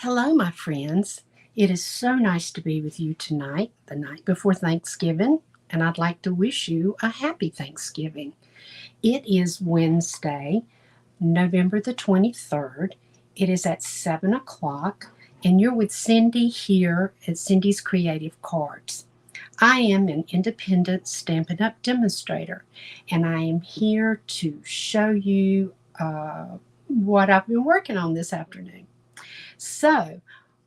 Hello, my friends. It is so nice to be with you tonight, the night before Thanksgiving, and I'd like to wish you a happy Thanksgiving. It is Wednesday, November the 23rd. It is at 7 o'clock, and you're with Cindy here at Cindy's Creative Cards. I am an independent Stampin' Up! Demonstrator, and I am here to show you what I've been working on this afternoon. So,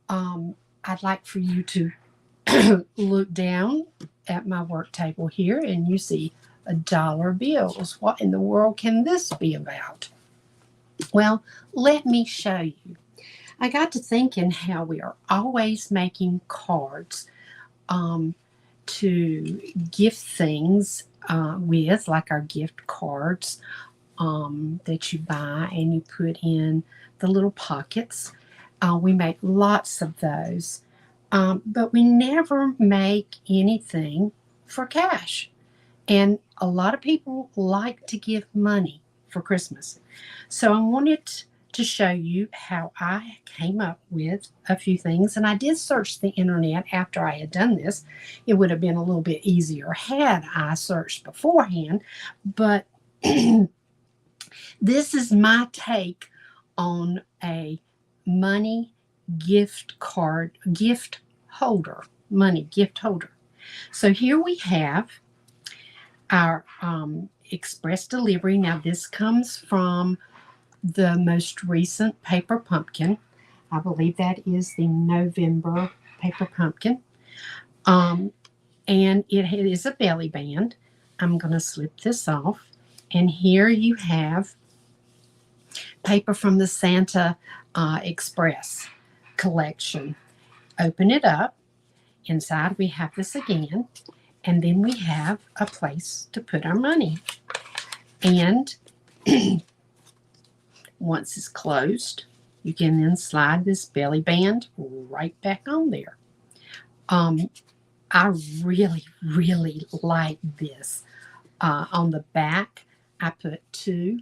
I'd like for you to look down at my work table here and you see dollar bills. What in the world can this be about? Well, let me show you. I got to thinking how we are always making cards to gift things with, like our gift cards that you buy and you put in the little pockets. We make lots of those, but we never make anything for cash. And a lot of people like to give money for Christmas. So I wanted to show you how I came up with a few things. And I did search the internet after I had done this. It would have been a little bit easier had I searched beforehand. But this is my take on a money gift holder, money gift holder. So here we have our express delivery. Now this comes from the most recent Paper Pumpkin. I believe that is the November Paper Pumpkin. And it is a belly band. I'm going to slip this off. And here you have paper from the Santa Express collection. Open it up. Inside we have this again. And then we have a place to put our money. And once it's closed, you can then slide this belly band right back on there. I really, really like this. On the back, I put to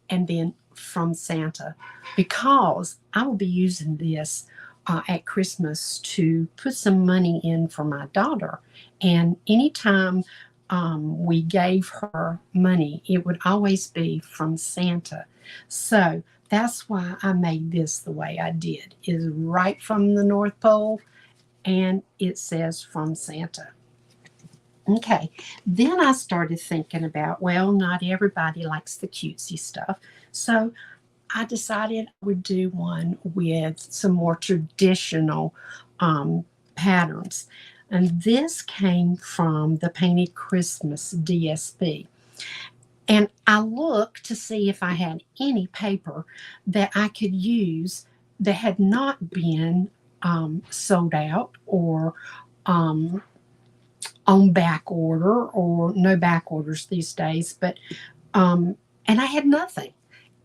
and then from Santa, because I will be using this at Christmas to put some money in for my daughter. And anytime we gave her money, it would always be from Santa. So that's why I made this the way I did. Is right from the North Pole, and it says from Santa. Okay, then I started thinking about, well, not everybody likes the cutesy stuff. So I decided I would do one with some more traditional patterns. And this came from the Painted Christmas DSP. And I looked to see if I had any paper that I could use that had not been sold out or on back order, or no back orders these days. But and I had nothing.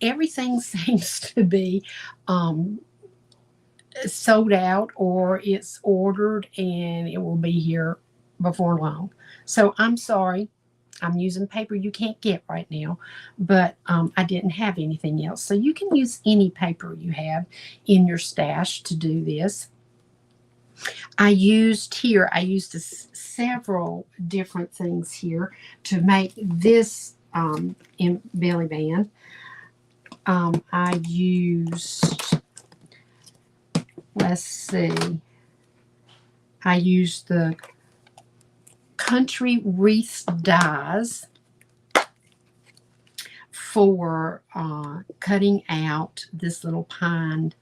Everything seems to be sold out, or it's ordered and it will be here before long. So I'm sorry. I'm using paper you can't get right now, but I didn't have anything else. So you can use any paper you have in your stash to do this. I used several different things here to make this belly band. I used, let's see, I used the Country Wreath dies for cutting out this little pine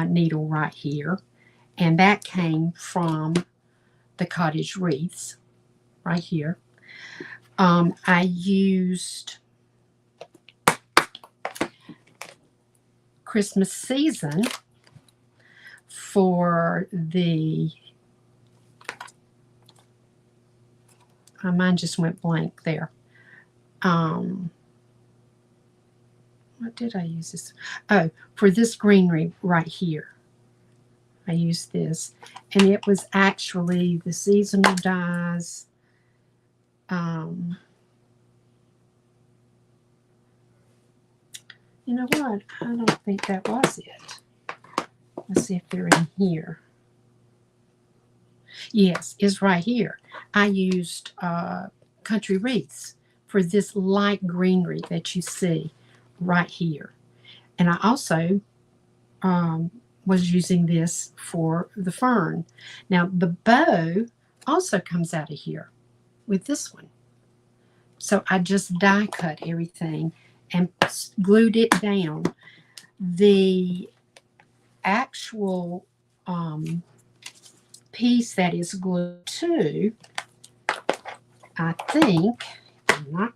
needle right here. And that came from the Cottage Wreaths right here. I used Christmas Season for the, mine just went blank there. What did I use this? Oh, for this greenery right here. I used this, and it was actually the seasonal dies. You know what? I don't think that was it. Let's see if they're in here. Yes, it's right here. I used country wreaths for this light greenery that you see right here. And I also was using this for the fern. Now the bow also comes out of here with this one. So I just die cut everything and glued it down. The actual piece that is glued to, I think, I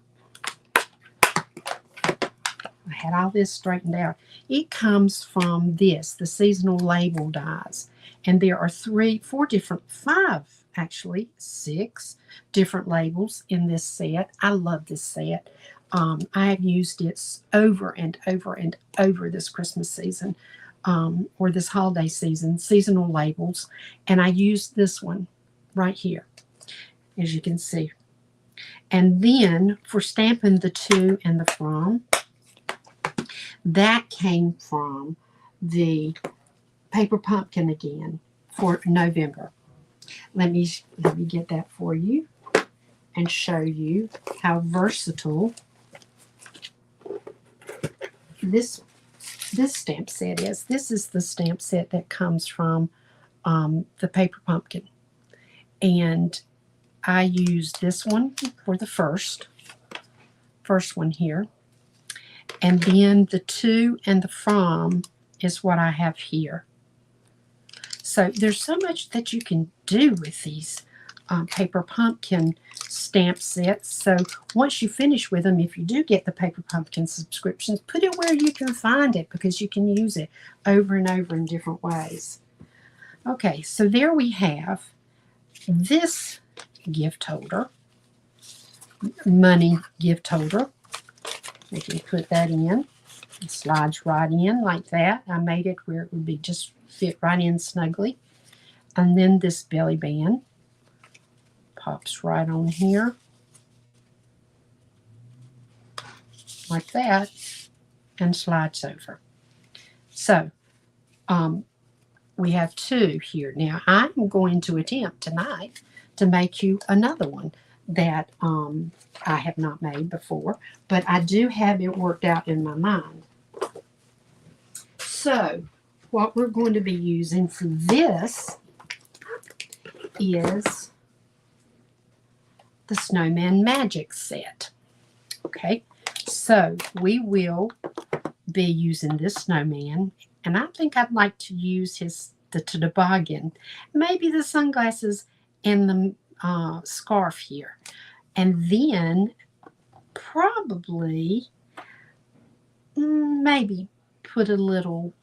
had all this straightened out. It comes from this, the seasonal label dies. And there are 5, actually, 6 different labels in this set. I love this set. I have used it over and over and over this Christmas season or this holiday season, seasonal labels. And I used this one right here, as you can see. And then for stamping the to and the from, that came from the paper pumpkin again for November. Let me get that for you and show you how versatile this stamp set is. This is the stamp set that comes from the paper pumpkin. And I used this one for the first one here. And then the to and the from is what I have here. So there's so much that you can do with these paper pumpkin stamp sets. So once you finish with them, if you do get the paper pumpkin subscriptions, put it where you can find it because you can use it over and over in different ways. Okay, so there we have this gift holder, money gift holder. You can put that in. It slides right in like that. I made it where it would be just fit right in snugly. And then this belly band pops right on here like that and slides over. So we have 2 here. Now I'm going to attempt tonight to make you another one that I have not made before, but I do have it worked out in my mind. So what we're going to be using for this is the Snowman Magic set. Okay, so we will be using this snowman, and I think I'd like to use the toboggan, maybe the sunglasses and the scarf here, and then probably maybe put a little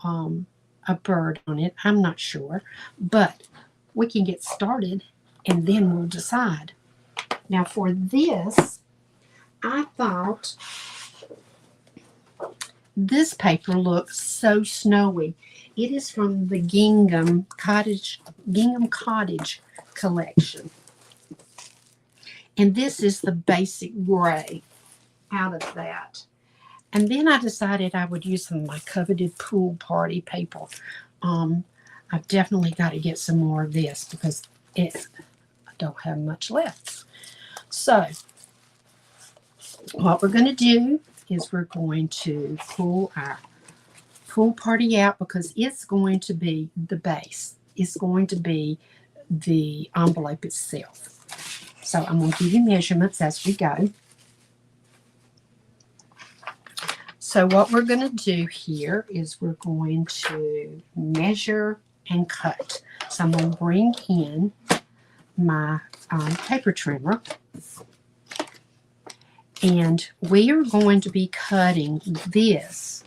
a bird on it. I'm not sure, but we can get started and then we'll decide. Now for this, I thought this paper looks so snowy. It is from the Gingham Cottage collection. And this is the basic gray out of that. And then I decided I would use some of my coveted pool party paper. I've definitely got to get some more of this because I don't have much left. So what we're going to do is we're going to pull our pool party out because it's going to be the base. It's going to be the envelope itself. So I'm going to give you measurements as we go. So what we're going to do here is we're going to measure and cut. So I'm going to bring in my paper trimmer. And we are going to be cutting this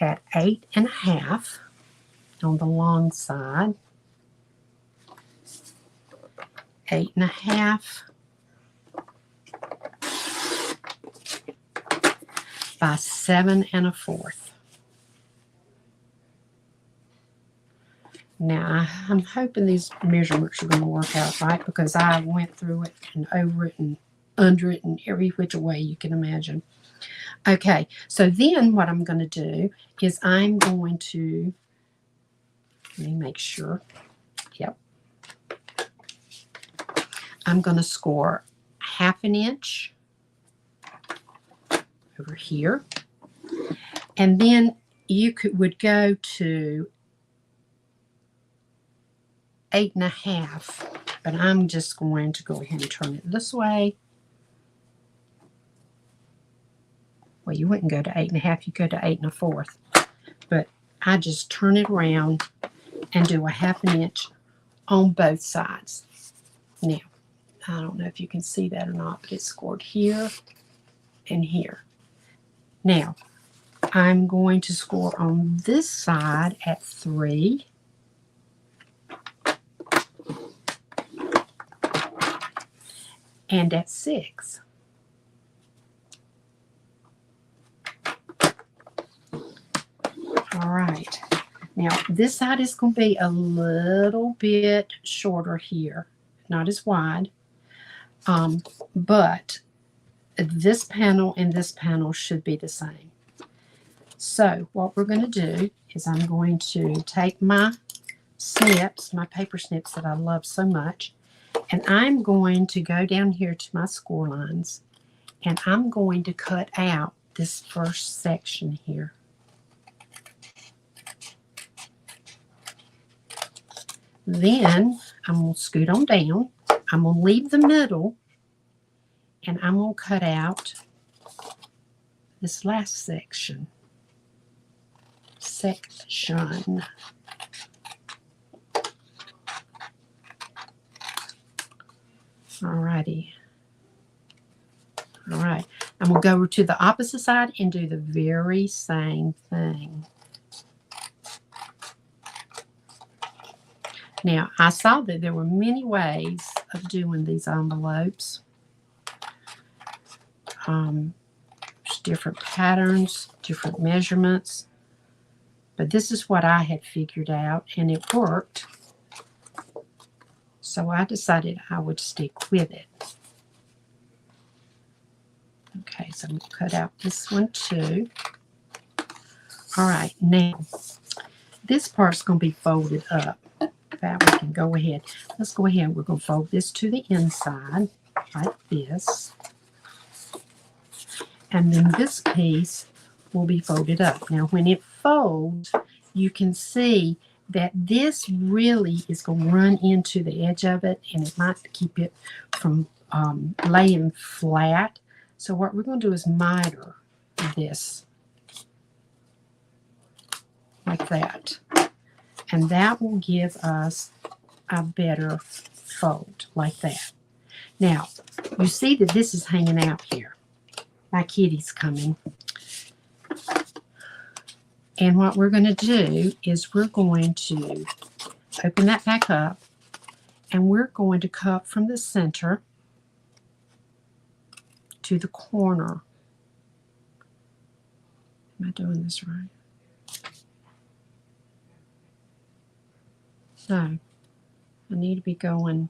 at 8.5 on the long side. 8.5 by 7 1/4. Now, I'm hoping these measurements are going to work out right because I went through it and over it and under it and every which way you can imagine. Okay, so then what I'm going to do is I'm going to Let me make sure. Yep. I'm going to score 1/2 inch over here. And then you would go to 8.5, but I'm just going to go ahead and turn it this way. Well, you wouldn't go to 8.5, you go to 8 1/4. But I just turn it around and do 1/2 inch on both sides. Now, I don't know if you can see that or not, but it's scored here and here. Now, I'm going to score on this side at 3. And at 6. All right. Now, this side is going to be a little bit shorter here, not as wide. But this panel and this panel should be the same. So what we're going to do is I'm going to take my snips, my paper snips that I love so much, and I'm going to go down here to my score lines, and I'm going to cut out this first section here. Then I'm going to scoot on down. I'm going to leave the middle, and I'm going to cut out this last section. Alrighty. All right. I'm going to go over to the opposite side and do the very same thing. Now, I saw that there were many ways of doing these envelopes. There's different patterns, different measurements. But this is what I had figured out, and it worked. So I decided I would stick with it. Okay, so I'm going to cut out this one too. All right, now this part's going to be folded up. That we can go ahead. Let's go ahead. We're going to fold this to the inside like this. And then this piece will be folded up. Now, when it folds, you can see that this really is going to run into the edge of it, and it might keep it from laying flat. So what we're going to do is miter this like that. And that will give us a better fold like that. Now, you see that this is hanging out here. My kitty's coming. And what we're going to do is we're going to open that back up, and we're going to cut from the center to the corner. Am I doing this right? No, I need to be going.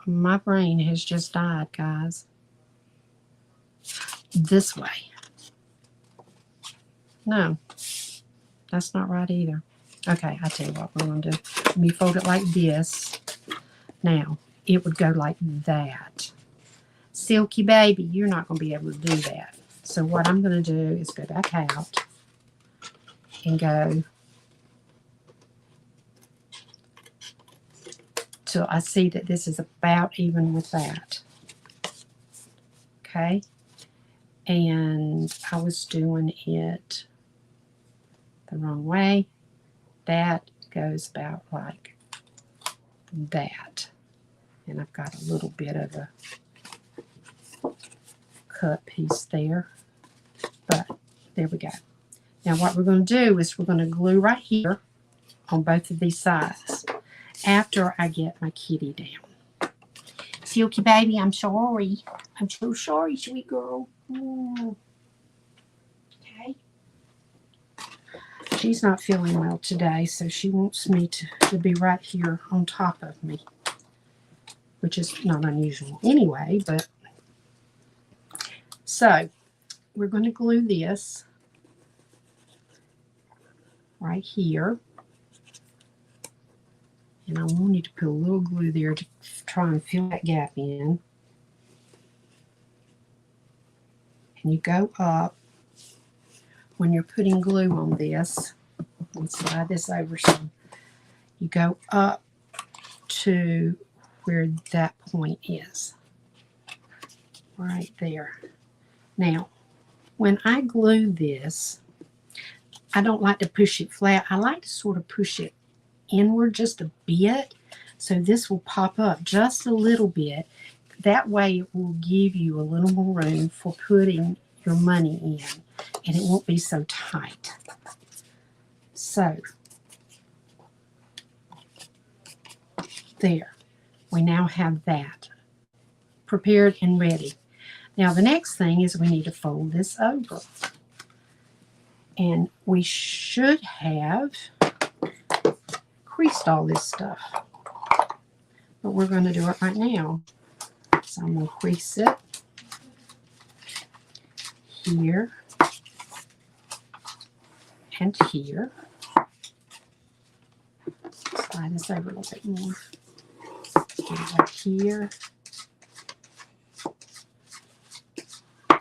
My brain has just died, guys. This way. No, that's not right either. Okay, I'll tell you what we're going to do. Let me fold it like this. Now, it would go like that. Silky baby, you're not going to be able to do that. So what I'm going to do is go back out and go till I see that this is about even with that. Okay. And I was doing it the wrong way. That goes about like that. And I've got a little bit of a cut piece there. But there we go. Now what we're going to do is we're going to glue right here on both of these sides after I get my kitty down. Silky baby, I'm sorry. I'm so sorry, sweet girl. Okay. She's not feeling well today, so she wants me to be right here on top of me, which is not unusual anyway, but so we're going to glue this right here. And I want you to put a little glue there to try and fill that gap in. And you go up when you're putting glue on this. Let's slide this over some. You go up to where that point is. Right there. Now, when I glue this, I don't like to push it flat. I like to sort of push it inward just a bit, so this will pop up just a little bit. That way it will give you a little more room for putting your money in, and it won't be so tight. So there, we now have that prepared and ready. Now the next thing is we need to fold this over, and we should have creased all this stuff, but we're going to do it right now. So I'm going to crease it here and here. Slide this over a little bit more. Get it right here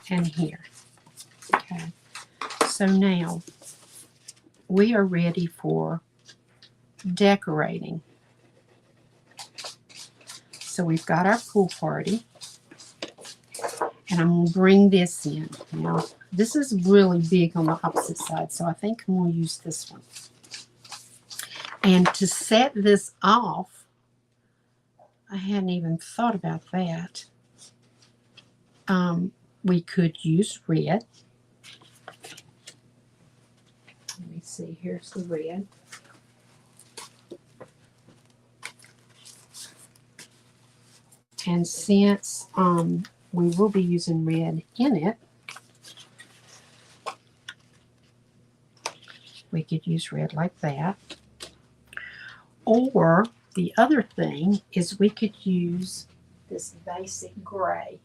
and here. Okay, so now we are ready for decorating. So we've got our pool party, and I'm going to bring this in. Now, this is really big on the opposite side, so I think I'm going to use this one. And to set this off, I hadn't even thought about that. We could use red. Let me see, here's the red. And since we will be using red in it, we could use red like that. Or the other thing is we could use this basic gray.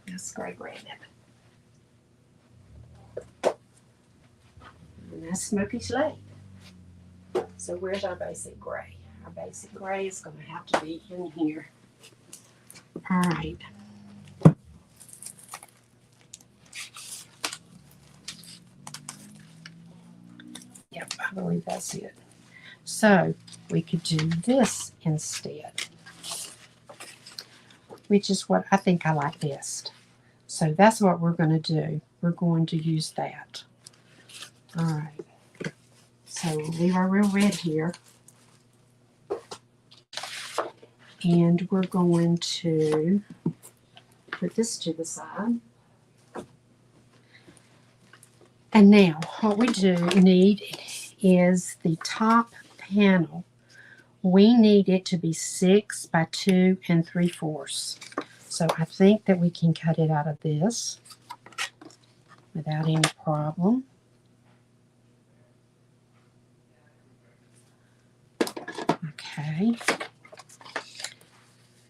This gray granite. And that's Smoky Slate. So where's our basic gray? Our basic gray is going to have to be in here. All right. Yep, I believe that's it. So we could do this instead, which is what I think I like best. So that's what we're going to do. We're going to use that. All right. So we'll leave our real red here. And we're going to put this to the side. And now what we do need is the top panel. We need it to be 6 by 2 3/4. So I think that we can cut it out of this without any problem. Okay.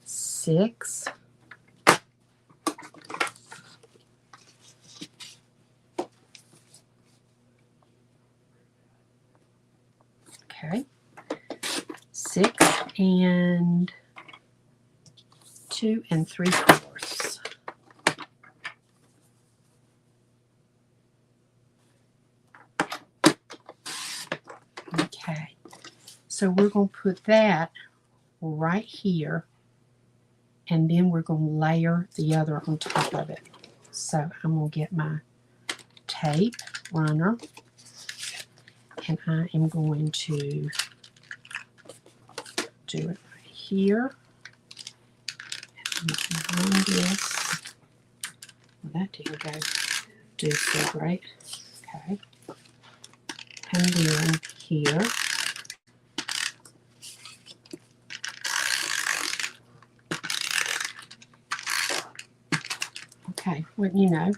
6. Okay. 6 and 2 3/4. Okay. So we're going to put that right here, and then we're going to layer the other on top of it. So I'm going to get my tape runner, and I am going to do it right here. And behind this, well, that didn't go do so great. Okay. And then here. Okay, wouldn't you know,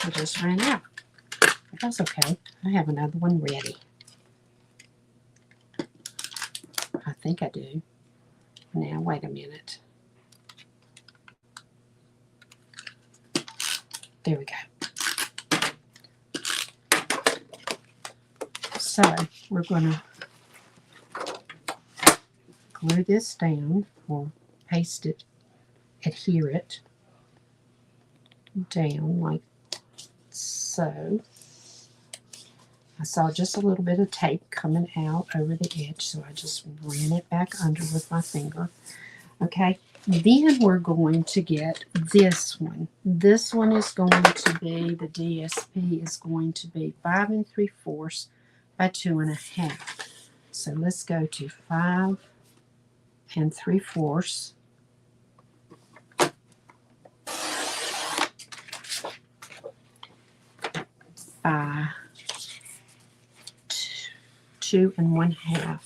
I just ran out. But that's okay. I have another one ready. I think I do. Now, wait a minute. There we go. So we're going to glue this down, or paste it, adhere it down like so. I saw just a little bit of tape coming out over the edge, so I just ran it back under with my finger. Okay, then we're going to get this one. This one is going to be, the DSP is going to be 5 3/4 by 2 1/2. So let's go to 5 3/4 by 2 1/2.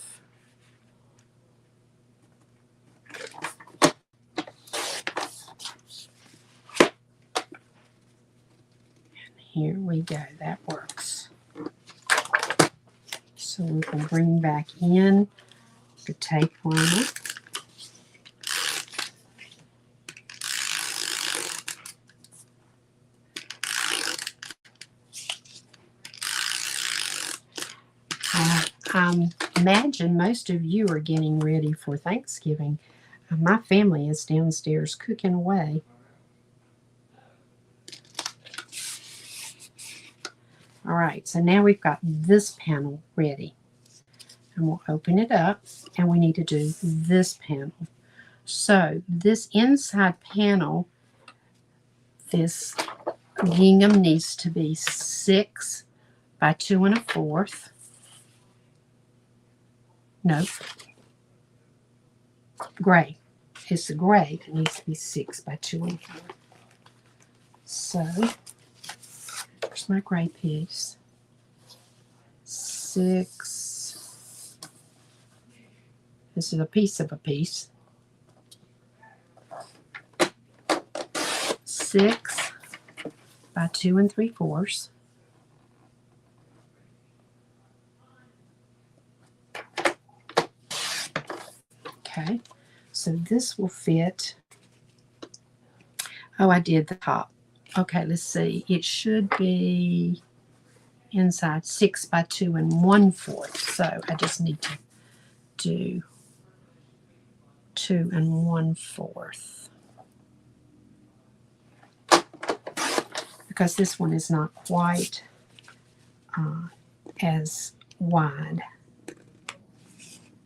Here we go, that works. So we can bring back in the tape runner. I imagine most of you are getting ready for Thanksgiving. My family is downstairs cooking away. All right, so now we've got this panel ready. And we'll open it up, and we need to do this panel. So this inside panel, this gingham needs to be 6 by 2 1/4. Nope. Gray. It's the gray that needs to be 6 by 2 1/4. So here's my gray piece. 6. This is a piece of a piece. 6 by 2 3/4. Okay, so this will fit. Oh, I did the top. Okay, let's see. It should be inside 6 by 2 1/4. So I just need to do 2 1/4. Because this one is not quite as wide.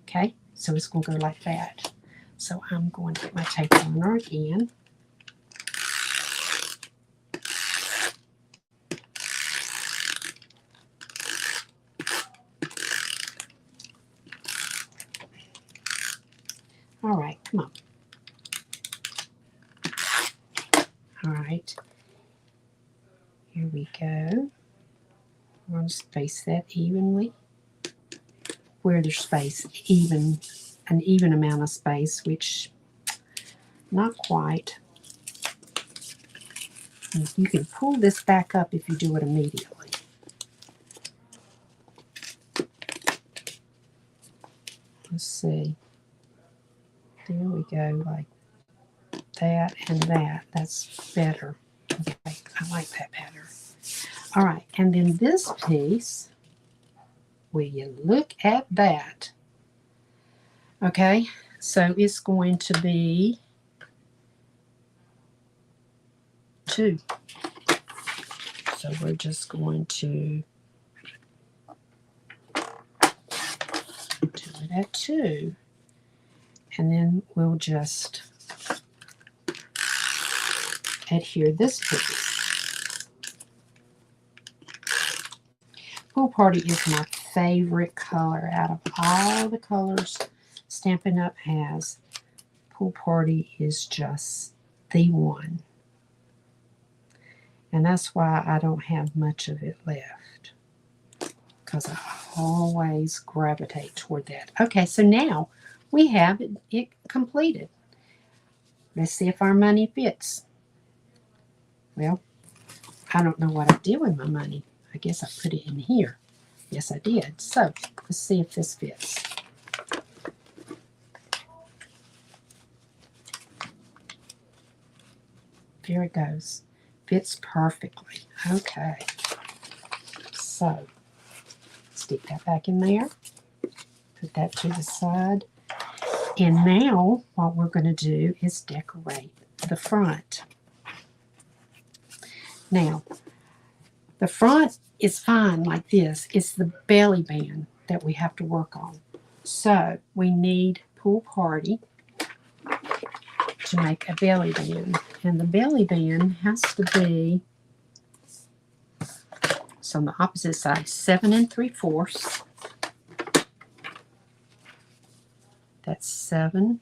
Okay, so it's going to go like that. So I'm going to get my tape runner again. All right, come on. All right, here we go. I'm going to space that evenly. Where there's space, an even amount of space, which not quite. You can pull this back up if you do it immediately. Let's see. There we go, like that and that. That's better. Okay, I like that better. All right, and then this piece, will you look at that? Okay, so it's going to be 2. So we're just going to do it at 2. And then we'll just adhere this piece. Pool Party is my favorite color out of all the colors Stampin' Up! Has. Pool Party is just the one. And that's why I don't have much of it left, because I always gravitate toward that. Okay, so now we have it completed. Let's see if our money fits. Well, I don't know what I did with my money. I guess I put it in here. Yes, I did. So let's see if this fits. There it goes. Fits perfectly. Okay. So let's stick that back in there. Put that to the side. And now what we're going to do is decorate the front. Now, the front is fine like this. It's the belly band that we have to work on. So we need Pool Party to make a belly band. And the belly band has to be, so on the opposite side, 7 3/4. That's 7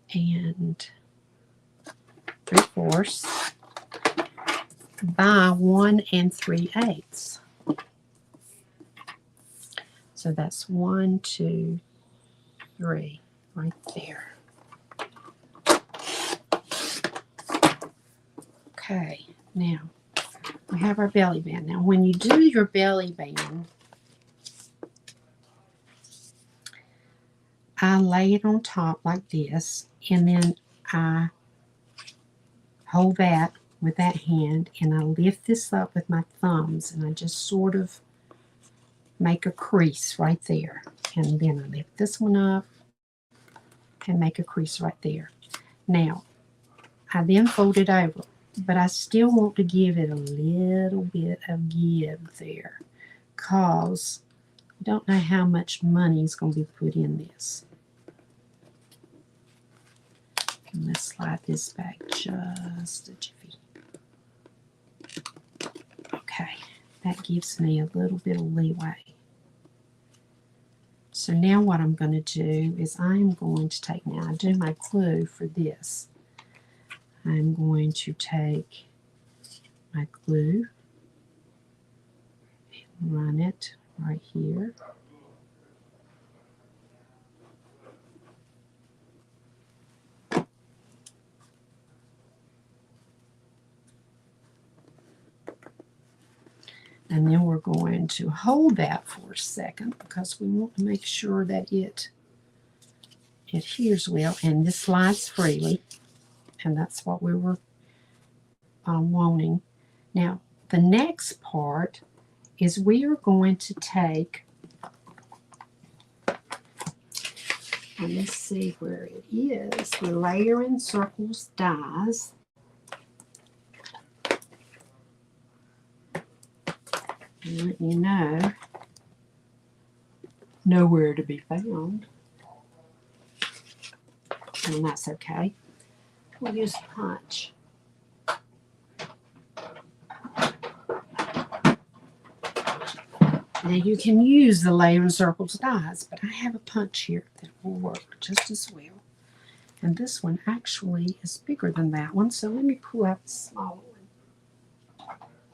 3/4 by 1 3/8. So that's 1, 2, 3 right there. Okay, now we have our belly band. Now when you do your belly band, I lay it on top like this, and then I hold that with that hand, and I lift this up with my thumbs, and I just sort of make a crease right there. And then I lift this one up and make a crease right there. Now, I then fold it over, but I still want to give it a little bit of give there, because I don't know how much money is going to be put in this. And let's slide this back just a jiffy. Okay, that gives me a little bit of leeway. So now what I'm going to do is I'm going to take, now I do my glue for this. I'm going to take my glue and run it right here. And then we're going to hold that for a second because we want to make sure that it adheres well. And this slides freely. And that's what we were wanting. Now, the next part is we are going to take, and let's see where it is. We're layering circles dies. And let you know, nowhere to be found. And that's okay. We'll use a punch. Now you can use the layering circles dies, but I have a punch here that will work just as well. And this one actually is bigger than that one, so let me pull out the smaller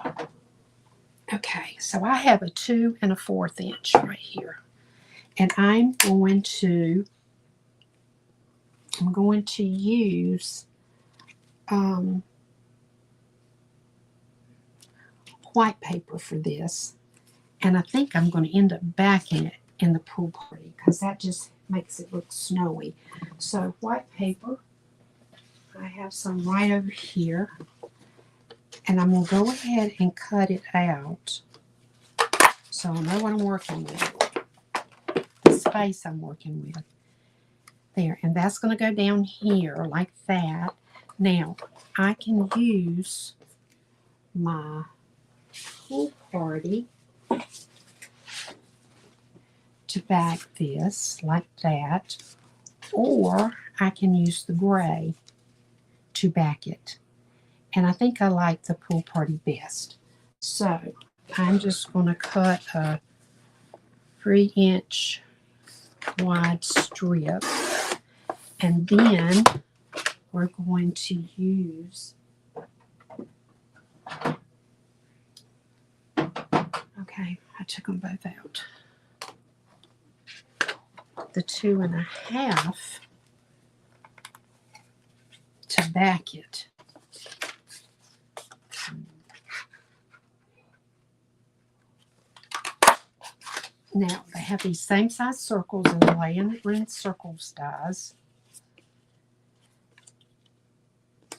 one. Okay, so I have a 2 1/4 inch right here. And I'm going to use white paper for this. And I think I'm going to end up backing it in the Pool Party because that just makes it look snowy. So white paper, I have some right over here. And I'm going to go ahead and cut it out so I know what I'm working with, the space I'm working with. There, and that's going to go down here like that. Now, I can use my Pool Party to back this like that, or I can use the gray to back it. And I think I like the Pool Party best. So I'm just going to cut a 3-inch wide strip, and then we're going to use, okay, I took them both out, the 2 1/2 to back it. Now, they have these same size circles, and the laying red circles dies.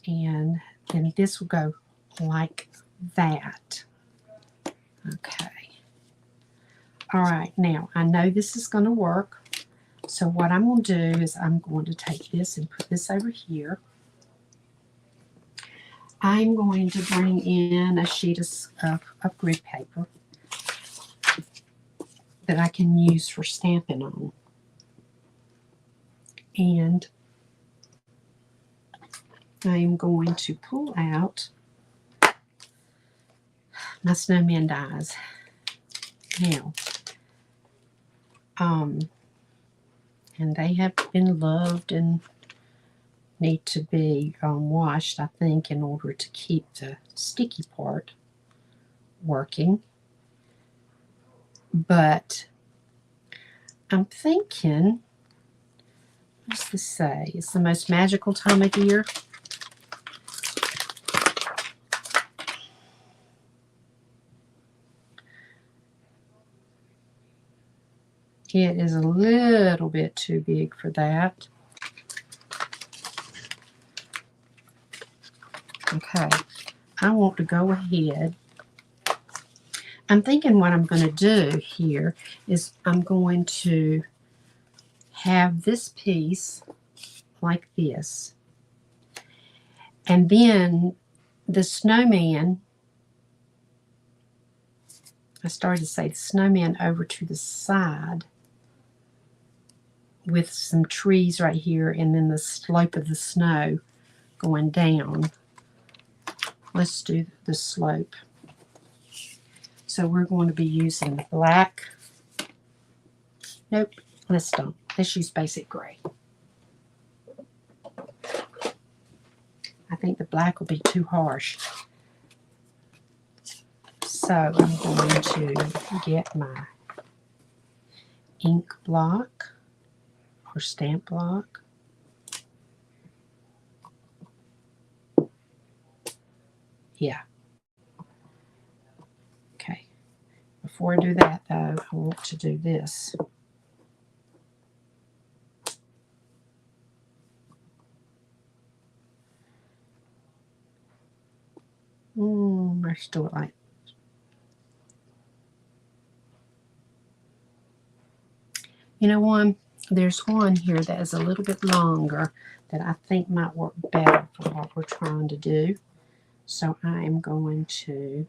And then this will go like that. Okay. All right, now I know this is going to work. So what I'm going to do is I'm going to take this and put this over here. I'm going to bring in a sheet of grid paper that I can use for stamping on. And I'm going to pull out my snowman dies. Now, and they have been loved and need to be washed, I think, in order to keep the sticky part working. But I'm thinking, what does this say? It's the most magical time of year. It is a little bit too big for that. Okay, I want to go ahead. I'm thinking what I'm going to do here is I'm going to have this piece like this. And then the snowman, I started to say the snowman over to the side with some trees right here and then the slope of the snow going down. Let's do the slope. So we're going to be using black. Nope, let's don't. Let's use basic gray. I think the black will be too harsh. So I'm going to get my ink block or stamp block. Yeah. Okay. Before I do that, though, I want to do this. Let's do it like. You know, there's one here that is a little bit longer that I think might work better for what we're trying to do. So I am going to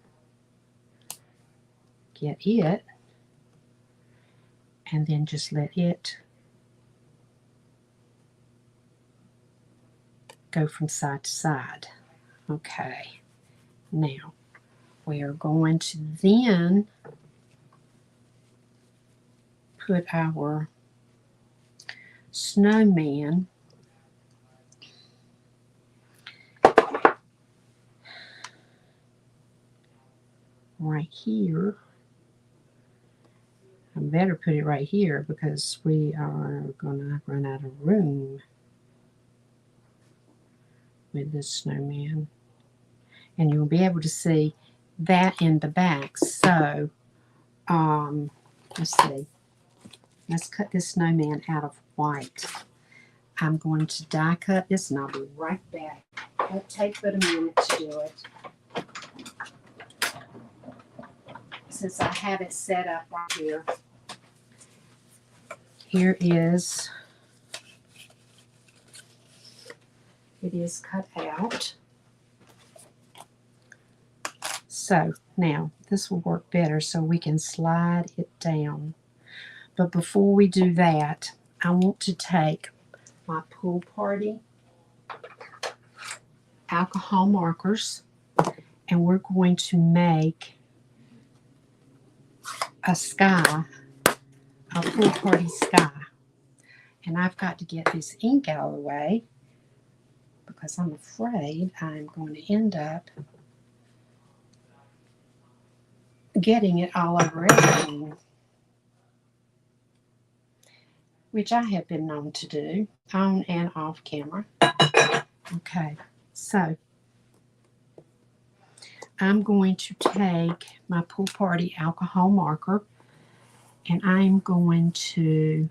get it and then just let it go from side to side. Okay, now we are going to then put our snowman right here. I better put it right here because we are going to run out of room with this snowman. And you'll be able to see that in the back. So, let's see. Let's cut this snowman out of white. I'm going to die cut this and I'll be right back. It'll take but a minute to do it. Since I have it set up right here. Here is, it is cut out. So now this will work better so we can slide it down. But before we do that, I want to take my Pool Party alcohol markers and we're going to make a sky, a Pool Party sky. And I've got to get this ink out of the way because I'm afraid I'm going to end up getting it all over everything, which I have been known to do on and off camera. Okay, so I'm going to take my Pool Party alcohol marker and I'm going to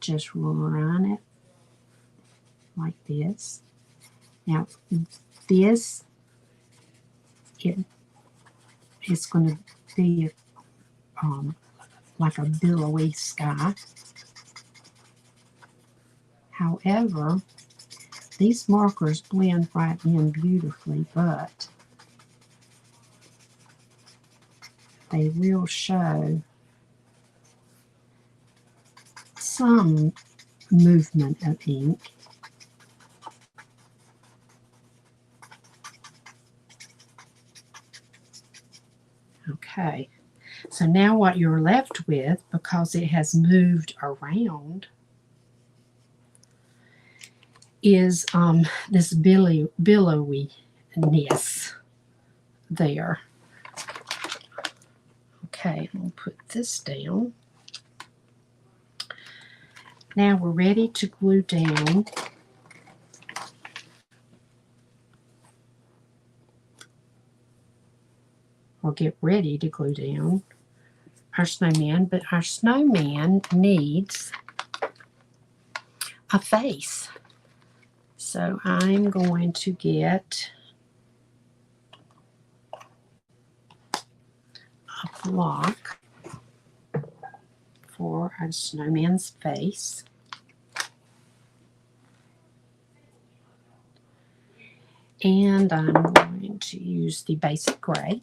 just run it like this. Now, this it is going to be like a billowy sky. However, these markers blend right in beautifully, but they will show some movement of ink. Okay, so now what you're left with, because it has moved around, is this billowiness there. Okay, I'll put this down. Now we're ready to glue down or get ready to glue down our snowman, but our snowman needs a face. So I'm going to get a block for our snowman's face. And I'm going to use the basic gray.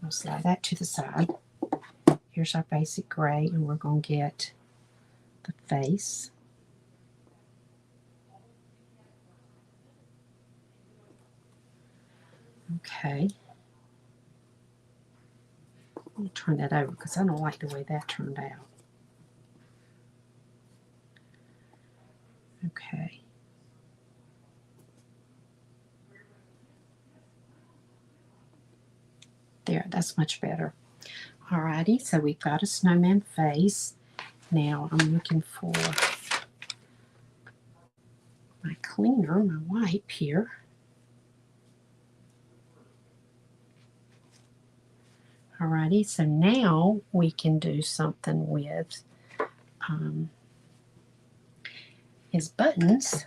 I'll slide that to the side. Here's our basic gray, and we're going to get the face. Okay. Let me turn that over because I don't like the way that turned out. Okay. There, that's much better. Alrighty, so we've got a snowman face. Now I'm looking for my cleaner, my wipe here. Alrighty, so now we can do something with his buttons.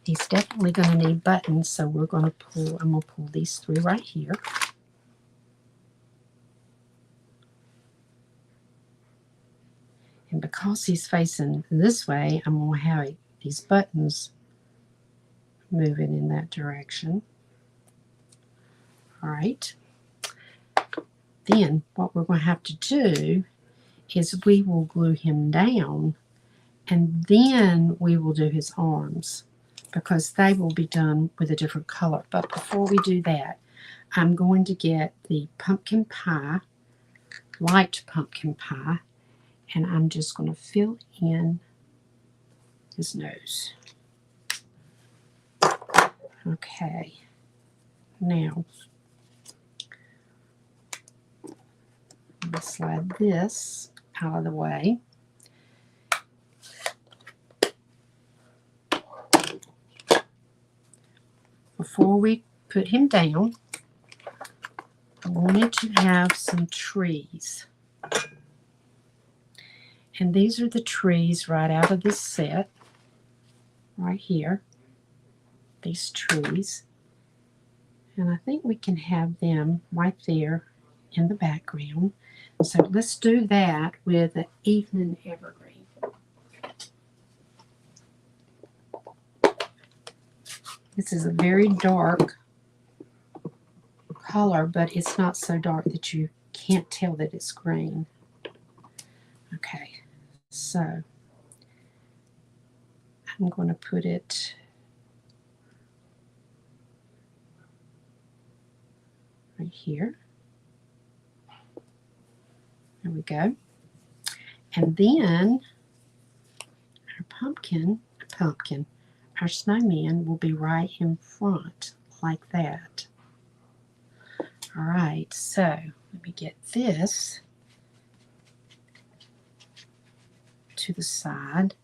He's definitely going to need buttons, so we're going to pull, I'm going to pull these three right here. And because he's facing this way, I'm going to have these buttons moving in that direction. All right. Then what we're going to have to do is we will glue him down, and then we will do his arms because they will be done with a different color. But before we do that, I'm going to get the pumpkin pie, light pumpkin pie, and I'm just going to fill in his nose. Okay, now I'm going to slide this out of the way. Before we put him down, I wanted to have some trees. And these are the trees right out of this set, right here, these trees. And I think we can have them right there in the background. So let's do that with an evening evergreen. This is a very dark color, but it's not so dark that you can't tell that it's green. Okay, so I'm going to put it right here. There we go. And then our snowman will be right in front like that. All right, so let me get this to the side.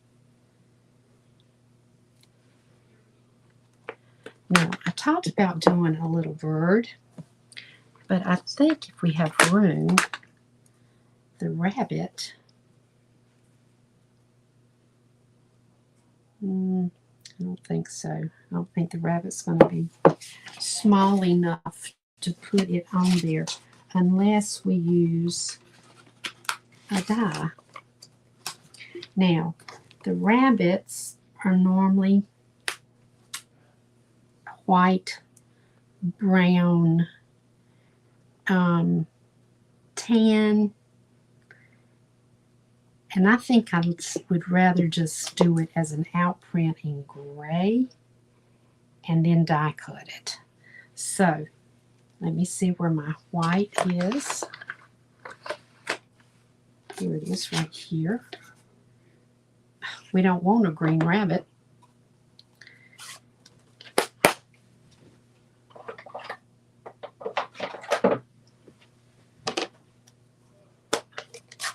Now, I talked about doing a little bird, but I think if we have room, the rabbit, I don't think so. I don't think the rabbit's going to be small enough to put it on there unless we use a die. Now, the rabbits are normally white, brown, tan, and I think I would rather just do it as an outprint in gray and then die cut it. So let me see where my white is. Here it is right here. We don't want a green rabbit.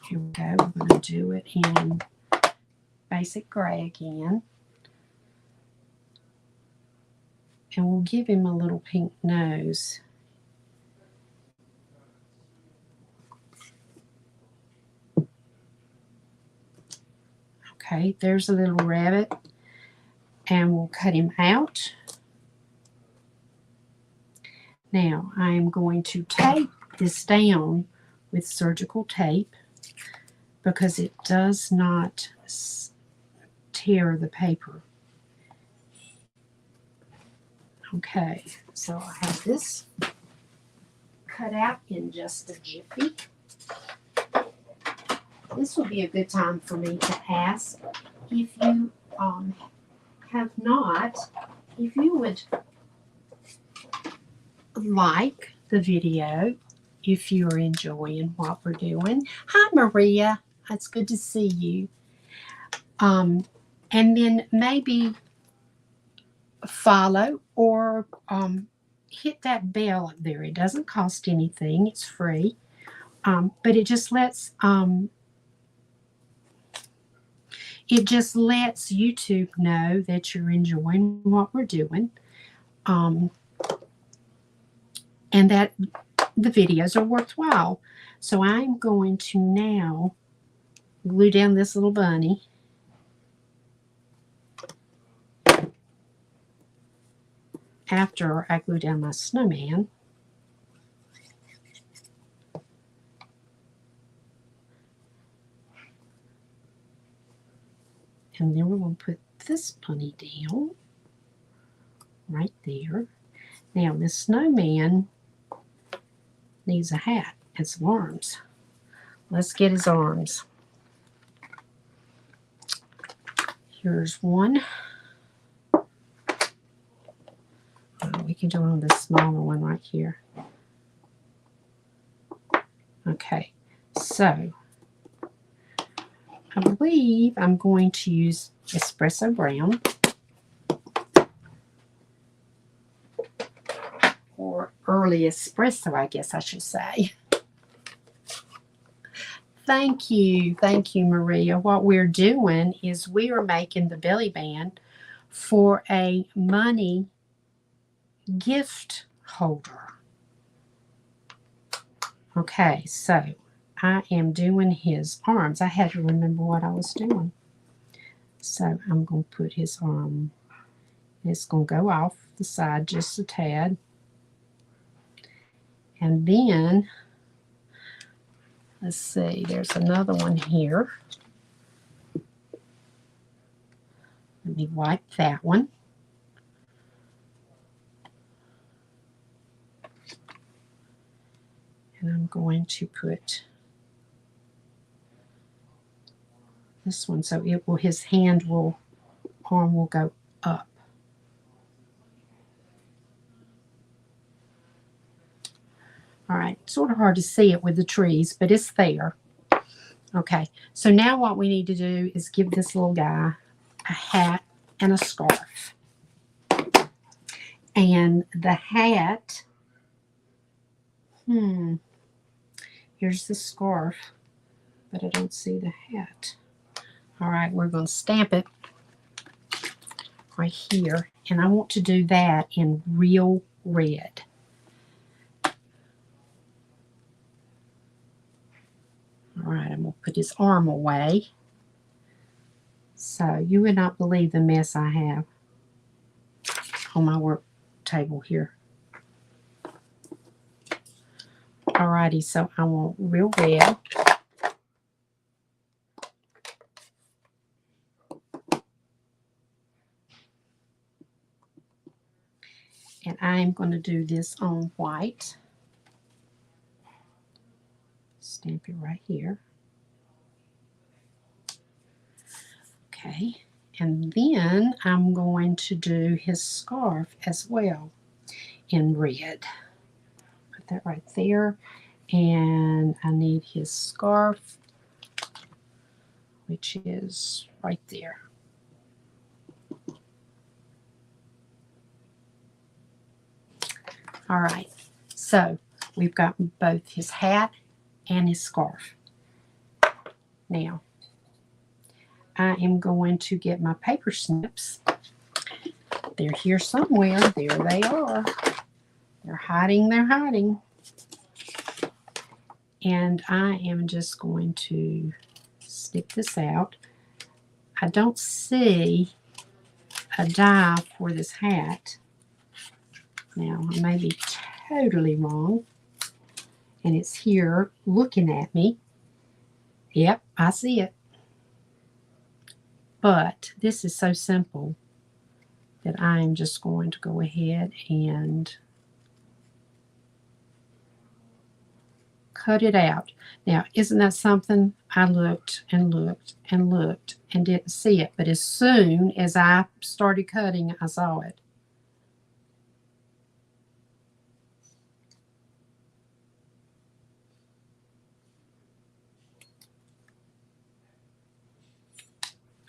Here we go. We're going to do it in basic gray again. And we'll give him a little pink nose. Okay, there's a little rabbit. And we'll cut him out. Now, I'm going to tape this down with surgical tape because it does not tear the paper. Okay, so I have this cut out in just a jiffy. This will be a good time for me to ask if you have not, if you would like the video, if you're enjoying what we're doing. Hi, Maria. It's good to see you. And then maybe follow or hit that bell up there. It doesn't cost anything. It's free. But it just lets YouTube know that you're enjoying what we're doing. And that the videos are worthwhile. So I'm going to now glue down this little bunny. After I glue down my snowman. And then we're going to put this bunny down right there. Now this snowman needs a hat and some arms. Let's get his arms. Here's one. We can do it on this smaller one right here. Okay, so I believe I'm going to use espresso brown or early espresso, I guess I should say. Thank you, Maria. What we're doing is we are making the belly band for a money gift holder. Okay, so I am doing his arms. I had to remember what I was doing. So I'm going to put his arm. It's going to go off the side just a tad. And then, let's see, there's another one here. Let me wipe that one. And I'm going to put this one so it will, his arm will go up. All right, sort of hard to see it with the trees, but it's there. Okay, so now what we need to do is give this little guy a hat and a scarf. And the hat, here's the scarf, but I don't see the hat. All right, we're going to stamp it right here. And I want to do that in real red. All right, I'm going to put his arm away. So you would not believe the mess I have. on my work table here. Alrighty, so I want real red. And I'm going to do this on white. Stamp it right here. Okay, and then I'm going to do his scarf as well in red. Put that right there. And I need his scarf, which is right there. All right, so we've got both his hat and his scarf. Now, I am going to get my paper snips. They're here somewhere. There they are. They're hiding. They're hiding. And I am just going to stick this out. I don't see a die for this hat. Now, I may be totally wrong. And it's here looking at me. Yep, I see it. But this is so simple that I am just going to go ahead and cut it out. Now, isn't that something? I looked and looked and looked and didn't see it. But as soon as I started cutting, I saw it.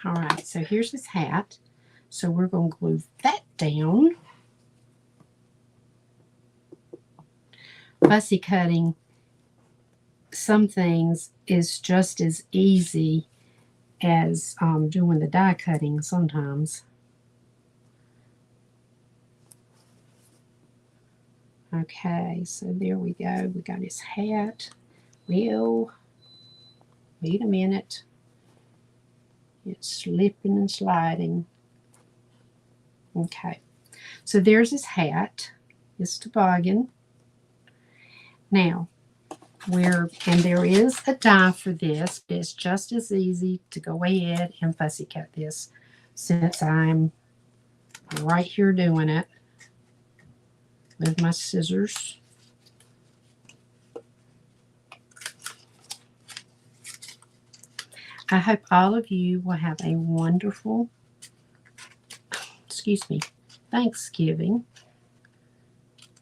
All right, so here's his hat. So we're going to glue that down. Fussy cutting, some things is just as easy as doing the die cutting sometimes. Okay, so there we go. We got his hat. Well, wait a minute. It's slipping and sliding. Okay, so there's his hat, his toboggan. Now, and there is a die for this, but it's just as easy to go ahead and fussy cut this since I'm right here doing it with my scissors. I hope all of you will have a wonderful, Thanksgiving,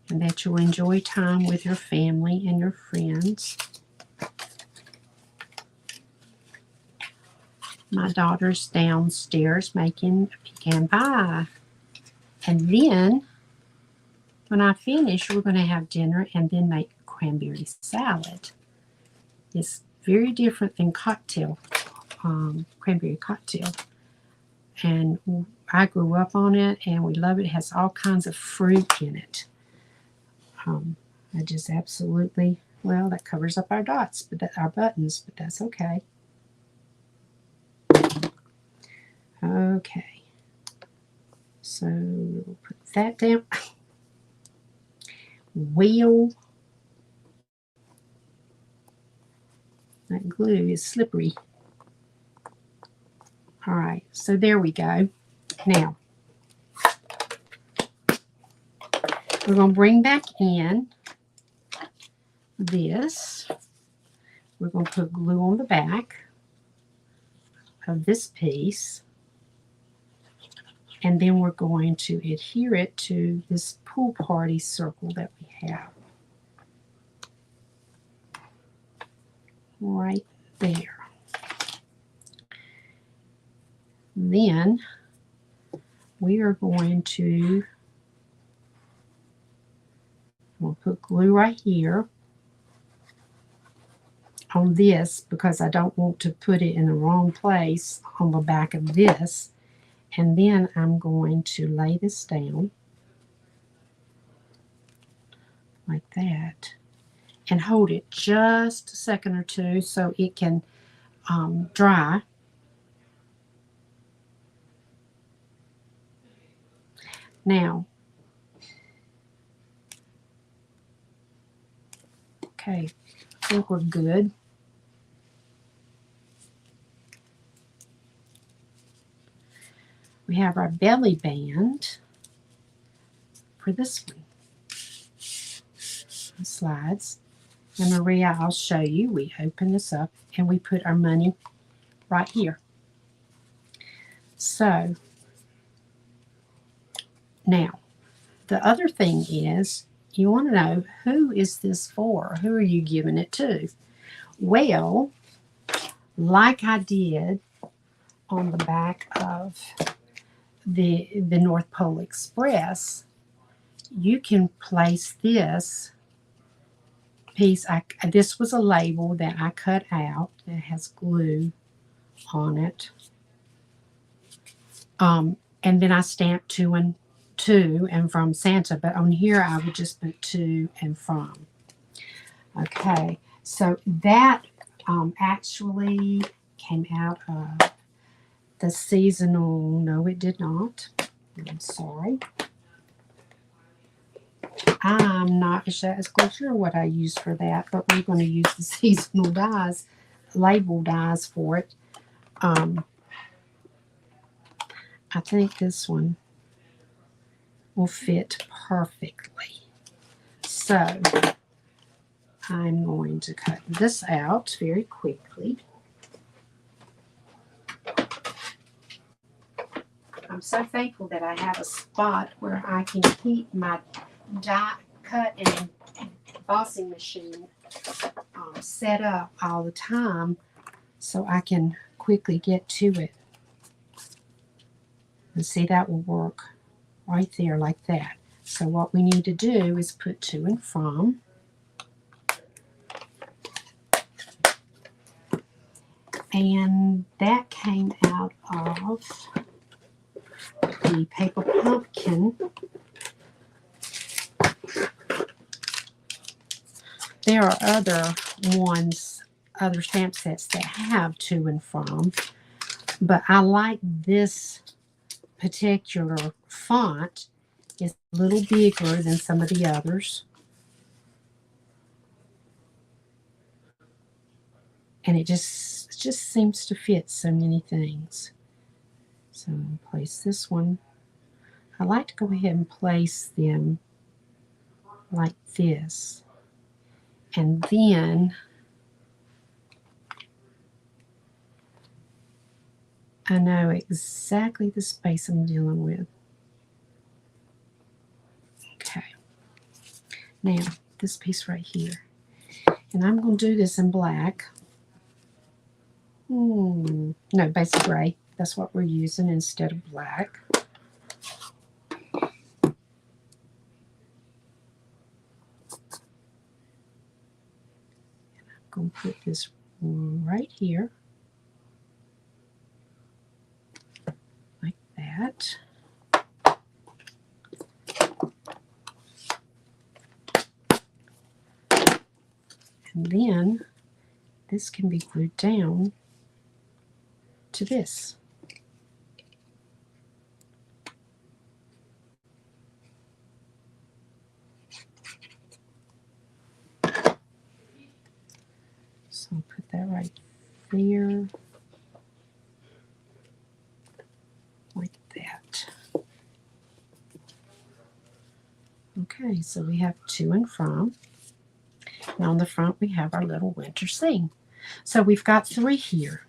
and that you'll enjoy time with your family and your friends. My daughter's downstairs making a pecan pie. And then, when I finish, we're going to have dinner and then make cranberry salad. It's very different than cranberry cocktail. And I grew up on it, and we love it. It has all kinds of fruit in it. I just absolutely, well, that covers up our dots, but our buttons, but that's okay. Okay, so we'll put that down. Well, that glue is slippery. All right, so there we go. Now, we're going to bring back in this. We're going to put glue on the back of this piece. And then we're going to adhere it to this pool party circle that we have. Right there. Then we are going to put glue right here on this because I don't want to put it in the wrong place on the back of this. And then I'm going to lay this down like that and hold it just a second or two so it can dry. Now, Okay, I think we're good. We have our belly band for this one. It slides. And Maria, I'll show you. We open this up and we put our money right here. So now, the other thing is, you want to know, who is this for? Who are you giving it to? Well, like I did on the back of the North Pole Express, you can place this piece. This was a label that I cut out that has glue on it. And then I stamped to and from Santa, but on here I would just put to and from. Okay, so that actually came out of the seasonal. No, it did not. I'm sorry. I'm not exactly sure what I used for that, but we're going to use the seasonal dies, label dies for it. I think this one will fit perfectly. So I'm going to cut this out very quickly. I'm so thankful that I have a spot where I can keep my die cut and embossing machine set up all the time so I can quickly get to it. And see, that will work right there like that. So what we need to do is put to and from. And that came out of the Paper Pumpkin. There are other ones, other stamp sets that have to and from, but I like this particular font. It's a little bigger than some of the others. And it just seems to fit so many things. So I'll place this one. I like to go ahead and place them like this. And then I know exactly the space I'm dealing with. Okay. Now, this piece right here. And I'm going to do this in black. No, basic gray. That's what we're using instead of black. I'm going to put this right here. Like that. And then this can be glued down to this. So I'll put that right there, like that. Okay, so we have to and from. And on the front we have our little winter scene. So we've got 3 here.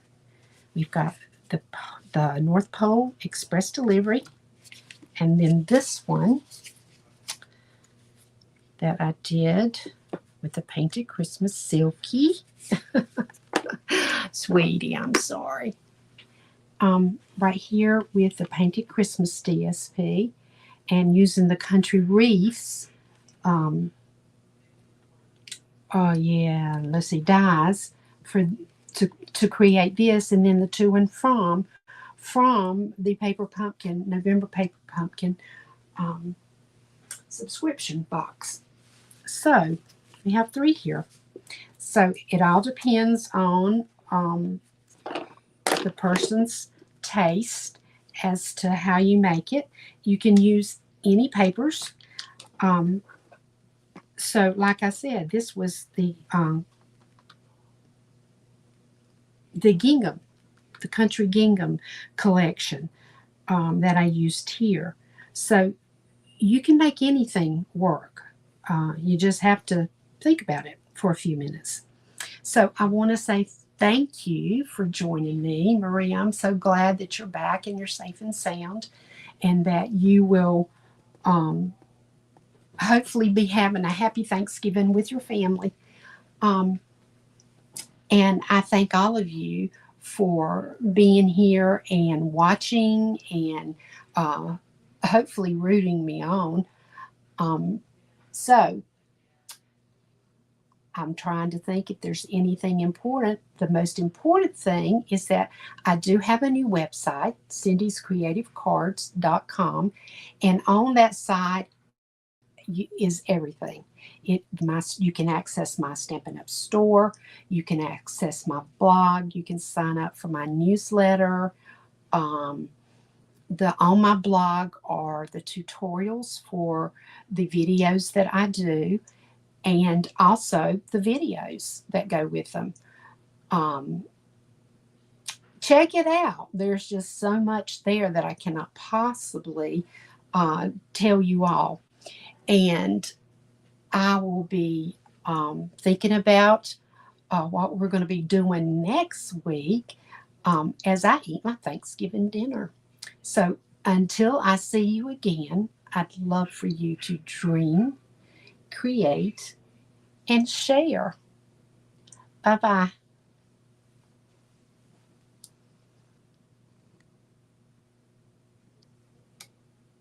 We've got the North Pole Express Delivery, and then this one that I did with the Painted Christmas Silky. Sweetie, I'm sorry. Right here with the Painted Christmas DSP, and using the Country Reefs, let's see, dies to create this, and then the to and from the Paper Pumpkin, November Paper Pumpkin subscription box. So we have 3 here. So it all depends on the person's taste as to how you make it. You can use any papers. So, like I said, this was the gingham, the country gingham collection that I used here. So you can make anything work. You just have to think about it for a few minutes. So I want to say thank you for joining me, Maria. I'm so glad that you're back and you're safe and sound, and that you will um, hopefully be having a happy Thanksgiving with your family. Um, and I thank all of you for being here and watching and uh, hopefully rooting me on. Um, so I'm trying to think if there's anything important. The most important thing is that I do have a new website, cindyscreativecards.com, and on that site is everything. You can access my Stampin' Up! Store, you can access my blog, you can sign up for my newsletter. Um, on my blog are the tutorials for the videos that I do, and also the videos that go with them. Um, Check it out. There's just so much there that I cannot possibly tell you all. And I will be thinking about what we're going to be doing next week as I eat my Thanksgiving dinner. So until I see you again, I'd love for you to dream, create, and share. Bye bye.